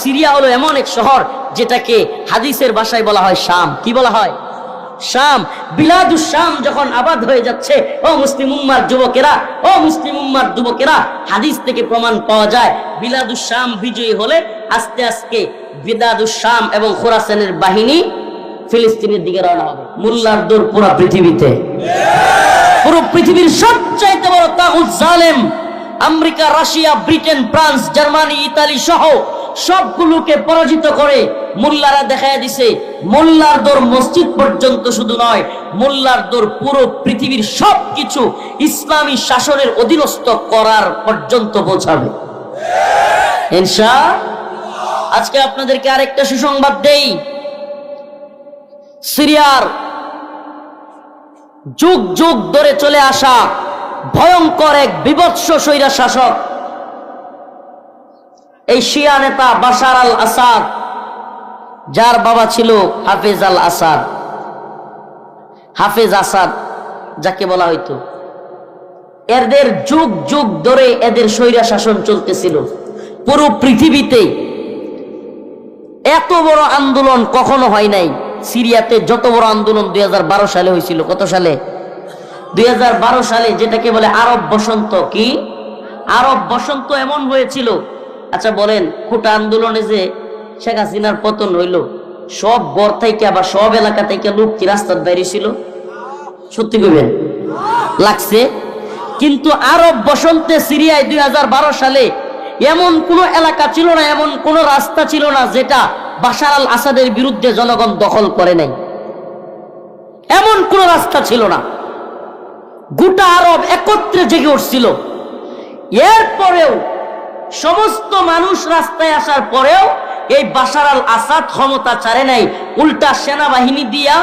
Syria হলো এমন এক শহর যেটাকে হাদিসের ভাষায় বলা হয় শাম। কি বলা হয়? শাম। বিলাদুস শাম যখন আবাদ হয়ে যাচ্ছে, ও মুসলিম উম্মার যুবকেরা, ও মুসলিম উম্মার যুবকেরা, হাদিস থেকে প্রমাণ পাওয়া যায় বিলাদুস শাম বিজয়ী হলে আস্তে আস্তে বিলাদুস শাম এবং খোরাসানের বাহিনী ফিলিস্তিনের দিকে রওনা হবে। মোল্লার দৌড় পুরো পৃথিবীতে, পুরো পৃথিবীর সবচাইতে বড় তাগুত জালেম America, Russia, Britain, France, Germany, Italy সহ সবগুলোকে পরাজিত করে মোল্লারা দেখায় দিছে মোল্লার দৌড় মসজিদ পর্যন্ত শুধু নয়, মোল্লার দৌড় পুরো পৃথিবীর সবকিছু ইসলামী শাসনের অধীনস্থ করার পর্যন্ত পৌঁছাবে ইনশাআল্লাহ। আজকে আপনাদেরকে আরেকটা সুসংবাদ দেই, সিরিয়ার যুগ যুগ ধরে চলে আসা ভয়ঙ্কর এক বিভৎস স্বৈরা শাসক, এই শিয়া নেতা বাশার আল আসাদ, যার বাবা ছিল হাফেজ আল আসাদ, হাফেজ আসাদ যাকে বলা হইতো, এদের যুগ যুগ ধরে এদের স্বৈরা শাসন চলতেছিল পুরো পৃথিবীতে। এত বড় আন্দোলন কখনো হয় নাই সিরিয়াতে। যত বড় আন্দোলন 2012 সালে হয়েছিল। কত সালে? 2012 সালে, যেটাকে বলে আরব বসন্ত। কি আরব বসন্ত এমন হয়েছিল। আচ্ছা বলেন, কোটা আন্দোলনে যে শেখ হাসিনার পতন হইল, সব ঘর থেকে বা সব এলাকা থেকে লোক কি রাস্তার বাইরে ছিল? সত্যি কইবেন? লাগছে। কিন্তু আরব বসন্তে সিরিয়ায় 2012 সালে এমন কোন এলাকা ছিল না, এমন কোন রাস্তা ছিল না যেটা বাশার আল আসাদের বিরুদ্ধে জনগণ দখল করে নাই। এমন কোন রাস্তা ছিল না। গোটা আরব একত্রে জেগে উঠছিল। এরপরেও সমস্ত মানুষ রাস্তায় আসার পরেও এই বাশার আল আসাদ ক্ষমতা ছাড়ে নাই। উল্টা সেনাবাহিনী দিয়া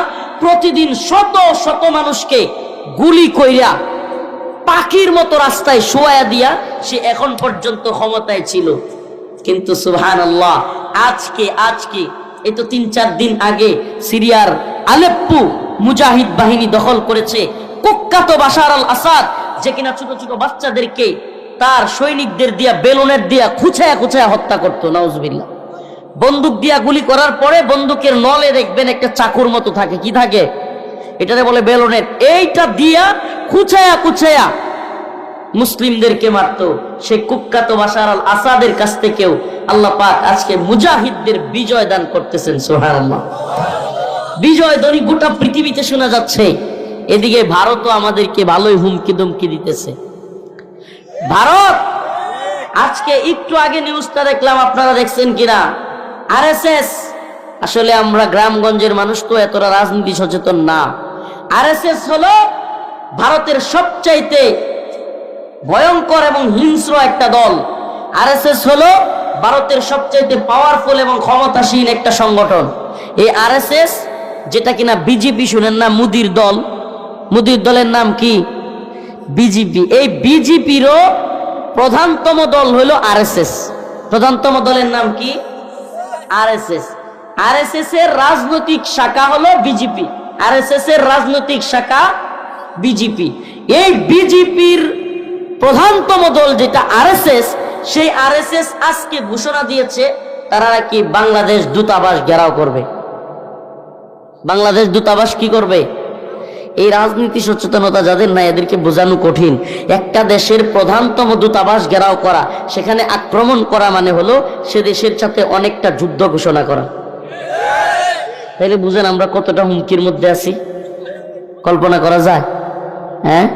প্রতিদিন শত শত মানুষকে গুলি কইরা পাখির মতো রাস্তায় শোয়া দিয়া সে এখন পর্যন্ত ক্ষমতায় ছিল। কিন্তু সুবহানাল্লাহ, আজকে এই তো 3-4 দিন আগে সিরিয়ার আলেপ্পো মুজাহিদ বাহিনী দখল করেছে। কুখ্যাত বাশার আল আসাদ, যে কিনা ছোট ছোট বাচ্চাদেরকে তার সৈনিকদের দিয়া বেলুনের দিয়া খুঁচায়া খুঁচায়া হত্যা করতো, নাউজুবিল্লাহ। বন্দুক দিয়া গুলি করার পরে বন্দুকের নলে দেখবেন একটা চাকুর মতো থাকে। কি থাকে? এটারে বলে বেলুনের। এইটা দিয়া খুঁচায়া খুঁচায়া মুসলিমদেরকে মারতো। সে কুখ্যাত বাশার আল আসাদের কাছ থেকেও আল্লাহ পাক আজকে মুজাহিদদের বিজয় দান করতেছেন। সুবহানাল্লাহ। বিজয় ধ্বনি গোটা পৃথিবীতে শোনা যাচ্ছে। এদিকে ভারতও আমাদেরকে ভালোই হুমকি ধমকি দিতেছে। ভারত আজকে একটু আগে নিউজটা দেখলাম, আপনারা দেখছেন কিনা, আরএসএস, আসলে আমরা গ্রামগঞ্জের মানুষ তো এতটা রাজনীতি সচেতন না। আরএসএস হলো ভারতের সবচাইতে ভয়ঙ্কর এবং হিংস্র একটা দল। আরএসএস হলো ভারতের সবচাইতে পাওয়ারফুল এবং ক্ষমতাসীন একটা সংগঠন। এই আরএসএস, যেটা কিনা বিজেপি, শুনেন না, মোদির দল, মোদির দলের নাম কি? বিজেপি। এই বিজেপিরও প্রধানতম দল হলো আরএসএস। প্রধানতম দলের নাম কি? আরএসএস। আরএসএস এর রাজনৈতিক শাখা হলো বিজেপি। আরএসএস এর রাজনৈতিক শাখা বিজেপি। এই বিজেপির প্রধানতম দল যেটা আরএসএস, সেই আরএসএস আজকে ঘোষণা দিয়েছে তারা কি বাংলাদেশ দূতাবাস ঘেরাও করবে। বাংলাদেশ দূতাবাস কি করবে? এই রাজনীতি সচেতনতা যাদের নাই এদেরকে বোঝানো কঠিন। একটা দেশের প্রধানতম দূতাবাস ঘেরাও করা, সেখানে আক্রমণ করা মানে হলো সে দেশের সাথে অনেকটা যুদ্ধ ঘোষণা করা। তাইলে বুঝেন আমরা কতটা হুমকির মধ্যে আছি, কল্পনা করা যায়? হ্যাঁ,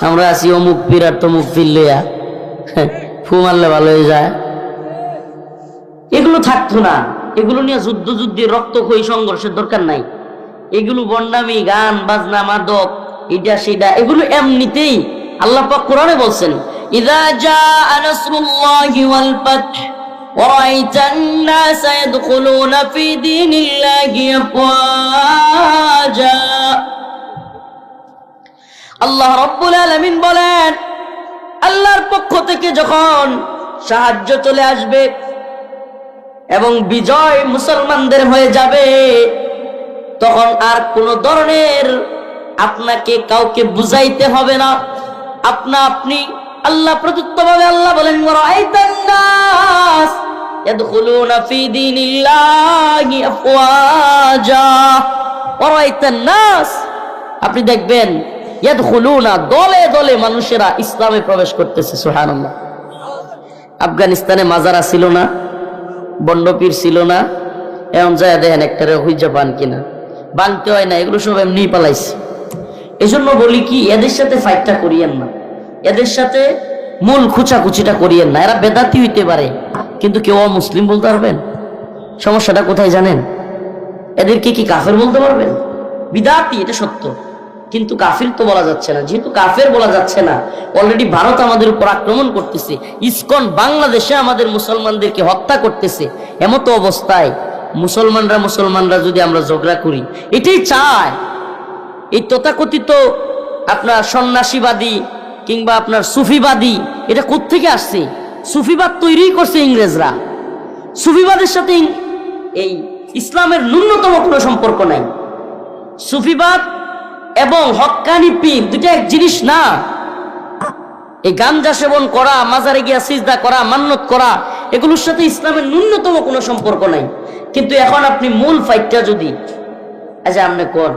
আমরা আছি অমুক পীর আর তমুক পীর লইয়া, ফু মারলে ভালো হয়ে যায়। এগুলো থাকতো না। এগুলো নিয়ে যুদ্ধে রক্তক্ষয়ী সংঘর্ষের দরকার নাই। এগুলো বন্ডামি, গান বাজনা, মাদক, এটা সেটা, এগুলো এমনিতেই আল্লাহ পাক কোরআনে বলছেন, ইযা জাআ নাসরুল্লাহি ওয়াল ফাth ওয়া রাআইতান নাসা ইয়াদখুলুনা ফি দীনিল্লাহি আফওয়াজা। আল্লাহ রাব্বুল আলামিন বলেন, আল্লাহর পক্ষ থেকে যখন সাহায্য চলে আসবে এবং বিজয় মুসলমানদের হয়ে যাবে, তখন আর কোন ধরনের আপনাকে কাউকে বুঝাইতে হবে না। আপনি আল্লাহ প্রদত্তভাবে আল্লাহ বলেন, ইয়াদখুলুনা ফি দীনিল্লাহি আফওয়াজা ওয়া রাআইতান নাস, আপনি দেখবেন ইয়াদখুলুনা, দলে দলে মানুষেরা ইসলামে প্রবেশ করতেছে। সুবহানাল্লাহ। আফগানিস্তানে মাজারা ছিল না, বন্ডপীর ছিল না, এখন যায় দেখেন একটারে হুইজা পান কিনা, বানতে হয় না, এগুলো সব এমনি পালাইছে। এজন্য বলি কি, এদের সাথে ফাইটটা করিয়েন না, এদের সাথে মূল খুচাখুচিটা করিয়েন না। এরা বেদাতি হইতে পারে, কিন্তু কেউ মুসলিম বলতে পারবেন? সমস্যাটা কোথায় জানেন? এদেরকে কি কাফের বলতে পারবেন? বিদাতি, এটা সত্য, কিন্তু কাফির তো বলা যাচ্ছে না। যেহেতু কাফের বলা যাচ্ছে না, অলরেডি ভারত আমাদের উপর আক্রমণ করতেছে, ইসকন বাংলাদেশে আমাদের মুসলমানদেরকে হত্যা করতেছে, এমতো অবস্থায় মুসলমানরা যদি আমরা ঝগড়া করি, এটাই চায়। এই তথাকথিত আপনার সন্ন্যাসীবাদী কিংবা আপনার সুফিবাদী, এটা কোত্থেকে আসছে? সুফিবাদ তৈরি করছে ইংরেজরা। সুফিবাদের সাথে এই ইসলামের ন্যূনতম কোনো সম্পর্ক নাই। সুফিবাদ এবং হক্কানি পীর দুটো এক জিনিস না। এই গাঞ্জা সেবন করা, মাজারে গিয়া সিজদা করা, মান্নত করা, এগুলোর সাথে ইসলামের ন্যূনতম কোনো সম্পর্ক নাই। কিন্তু এখন আপনি মূল ফাইটটা যদি, আচ্ছা আপনি কর,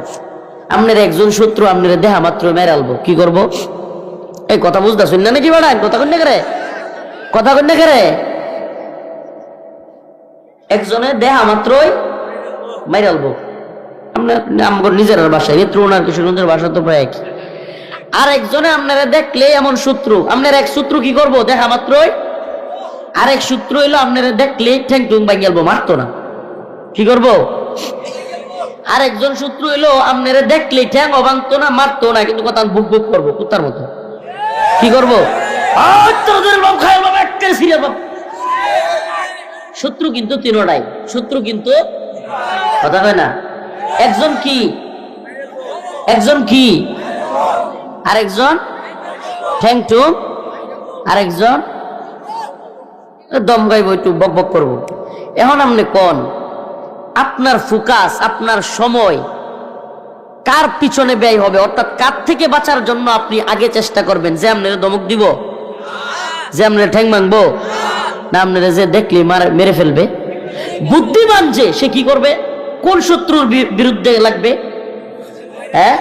আপনার একজন শত্রু আপনার দেহা মাত্র মেরে আলবো, কি করবো? এই কথা বুঝতে শুন না নাকি বাড়ান? কথা কন্যা করে একজনে দেহা মাত্রই মেরে আলবো। আপনার নিজের বাসায় নেত্রকোনার কিশোরগঞ্জের ভাষা তো প্রায় একই। আর একজনে আপনারা দেখলে এমন শত্রু, আপনার এক শত্রু কি করবো? দেখা মাত্রই আরেক শত্রু হইলো আপনারা দেখলে ঠ্যাং টুং ভাঙিয়ে আলবো, মারতো না, কি করবো? আরেকজন শত্রু হইলো আপনারা দেখলে ঠ্যাং অভাঙতো না, মারতো না, কিন্তু কথা বুক বুক করবো কুত্তার মতো, কি করবো? শত্রু কিন্তু তিনোটাই, শত্রু কিন্তু কথা হয় না। একজন কি আরেকজন ঠ্যাং টুং, আরেকজন দম গাইব, একটু বক বক করবো। এখন আপনি কোন আপনার ফোকাস, আপনার সময় কার পিছনে ব্যয় হবে? অর্থাৎ কার থেকে বাঁচার জন্য আপনি আগে চেষ্টা করবেন? যে আপনারা ধমক দিব, যে আপনারা ঠ্যাং ভাঙবো, না আপনারা যে দেখলে মেরে ফেলবে? বুদ্ধিমান যে, সে কি করবে? কোন শত্রুর বিরুদ্ধে লাগবে? হ্যাঁ,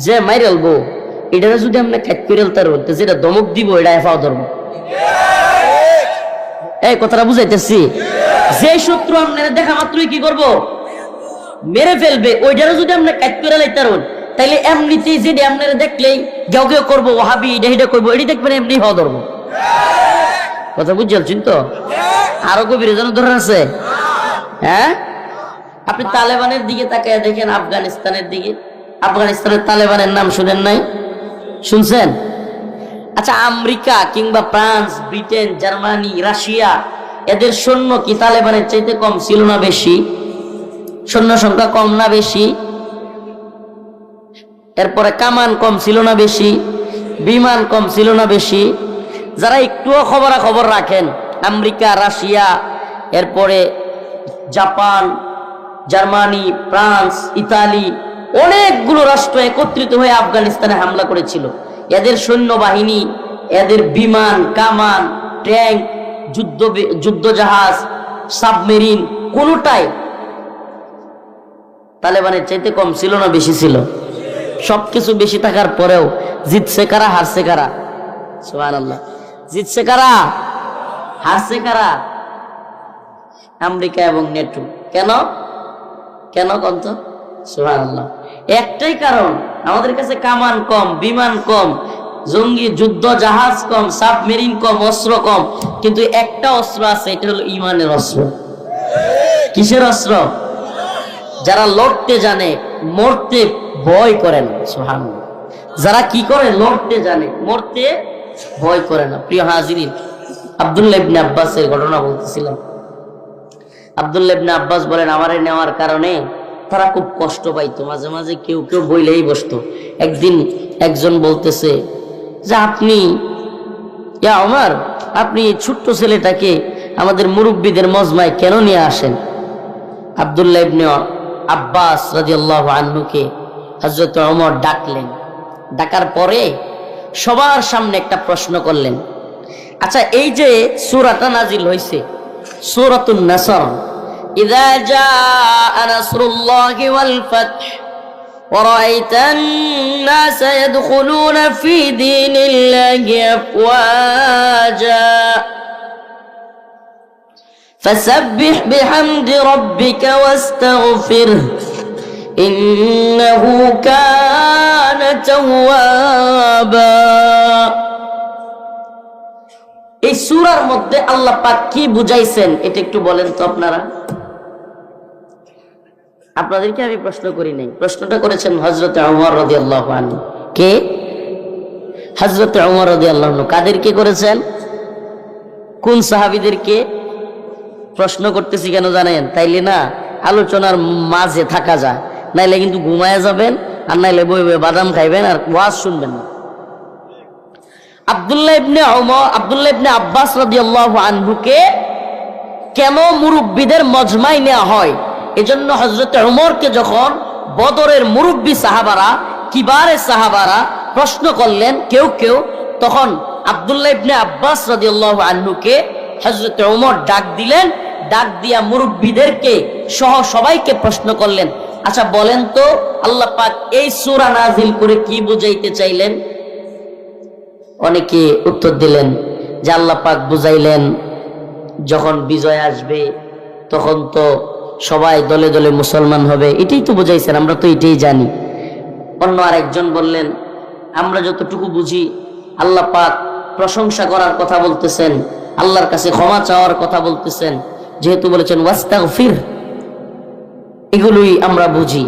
যে মাইরে আলবো, এটা যদি আমরা কাট করে আলতার বলতে, যেটা ধমক দিব এটা এফাও ধরব। এই কথাটা বুঝাইতেছি। যে শত্রু আপনারা দেখা মাত্রই কি করব? মেরে ফেলবে, ওইটারও যদি আমরা কাট করে লাইতার, তাইলে এমনিতেই যেটা আপনারা দেখলেই গেও গেও করবো, ওহাবি এটা করবো, এটি দেখবেন এমনি হওয়া ধরবো। কথা বুঝছেন তো? আরো গভীরে যেন ধরে আছে। হ্যাঁ, আপনি তালেবানের দিকে তাকায় দেখেন, আফগানিস্তানের দিকে। আফগানিস্তানের তালেবানের নাম শুনেন নাই? শুনছেন? আচ্ছা, আমেরিকা কিংবা ফ্রান্স, ব্রিটেন, জার্মানি, রাশিয়া, এদের সৈন্য কি তালেবানের চাইতে কম ছিল না বেশি? সৈন্য সংখ্যা কম না বেশি? এরপরে কামান কম ছিল না বেশি? বিমান কম ছিল না বেশি? যারা একটুও খবরাখবর রাখেন, আমেরিকা, রাশিয়া, এরপরে জাপান, জার্মানি, ফ্রান্স, ইতালি, অনেকগুলো রাষ্ট্র একত্রিত হয়ে আফগানিস্তানে হামলা করেছিল। এদের সৈন্যবাহিনী, এদের বিমান, কামান, ট্যাঙ্ক, যুদ্ধ জাহাজ, সাবমেরিন, কোনোটাই তালেবানের চাইতে কম ছিল না বেশি ছিল? সবকিছু বেশি থাকার পরেও জিতছে কারা, হারছে কারা? সুবহানাল্লাহ। জিতছে কারা, হারছে কারা? আমেরিকা এবং নেটো। কেন কন্ত? সুবহানাল্লাহ। একটাই কারণ, আমাদের কাছে কামান কম, বিমান কম, জঙ্গি যুদ্ধ জাহাজ কম, সাবমেরিন কম, অস্ত্র কম, কিন্তু একটা অস্ত্র আছে, এটা হলো ঈমানের অস্ত্র। কিসের অস্ত্র? যারা লড়তে জানে, মরতে ভয় করে না। সুবহানাল্লাহ। যারা কি করে? লড়তে জানে, মরতে ভয় করে না। প্রিয় হাজিরিন, আব্দুল্লাহ ইবনে আব্বাসের ঘটনা বলতেছিলাম। আব্দুল্লাহ ইবনে আব্বাস বলেন, আমারে নেওয়ার কারণে তারা খুব কষ্ট পাইতো, মাঝে মাঝে কেউ বইলেই বসতো। একদিন একজন বলতেছে যে, আপনি ইয়া ওমর, আপনি ছোট্ট ছেলেটাকে আমাদের মুরব্বীদের মজমায় কেন নিয়ে আসেন? আব্দুল্লাহ ইবনে আব্বাস রাদিয়াল্লাহু আনহুকে হযরত ওমর ডাকলেন। ডাকার পরে সবার সামনে একটা প্রশ্ন করলেন, আচ্ছা, এই যে সূরাটা নাজিল হয়েছে, সূরাতুন নাসর, ইযা জাআ নাসরুল্লাহি ওয়াল ফাতহ ورأيت الناس يدخلون في دين الله أفواجا فسبح بحمد ربك واستغفره إنه كان توابا। এই সূরার মধ্যে আল্লাহ পাক কি বুঝাইছেন এটা একটু বলেন তো আপনারা। আপনাদেরকে আমি প্রশ্ন করি নাই, প্রশ্নটা করেছেন হযরত ওমর রাদিয়াল্লাহু আনহু। কে? হযরত ওমর রাদিয়াল্লাহু আনহু। কাদেরকে করেছেন? কোন সাহাবীদেরকে? প্রশ্ন করতেছি কেন জানেন? তাইলে না আলোচনার মাঝে থাকা যায়, নাইলে কিন্তু ঘুমায় যাবেন, আর নাইলে বই বই বাদাম খাইবেন আর ওয়াজ শুনবেন না। আব্দুল্লাহ ইবনে আব্বাস রাদিয়াল্লাহু আনহুকে কেন মুরব্বীদের মজমায় নেওয়া হয়? এজন্য হযরত ওমরকে যখন বদরের মুরব্বী সাহাবারা, কিবারে সাহাবারা প্রশ্ন করলেন কেউ কেউ, তখন আব্দুল্লাহ ইবনে আব্বাস রাদিয়াল্লাহু আনহুকে হযরত ওমর ডাক দিলেন। ডাক দিয়া মুরব্বীদেরকে সহ সবাইকে প্রশ্ন করলেন, আচ্ছা বলেন তো আল্লাহ পাক এই সূরা নাযিল করে কি বুঝাইতে চাইলেন? অনেকে উত্তর দিলেন যে আল্লাহ পাক বুঝাইলেন যখন বিজয় আসবে তখন তো সবাই দলে দলে মুসলমান হবে, এটাই তো বুঝাইছেন, আমরা তো এটাই জানি। অন্য আরেকজন বললেন, আমরা যতটুকু বুঝি আল্লাহ পাক প্রশংসা করার কথা বলতেছেন, আল্লাহর কাছে ক্ষমা চাওয়ার কথা বলতেছেন, যেহেতু বলেছেন ওয়াস্তাগফির, এগুলোই আমরা বুঝি।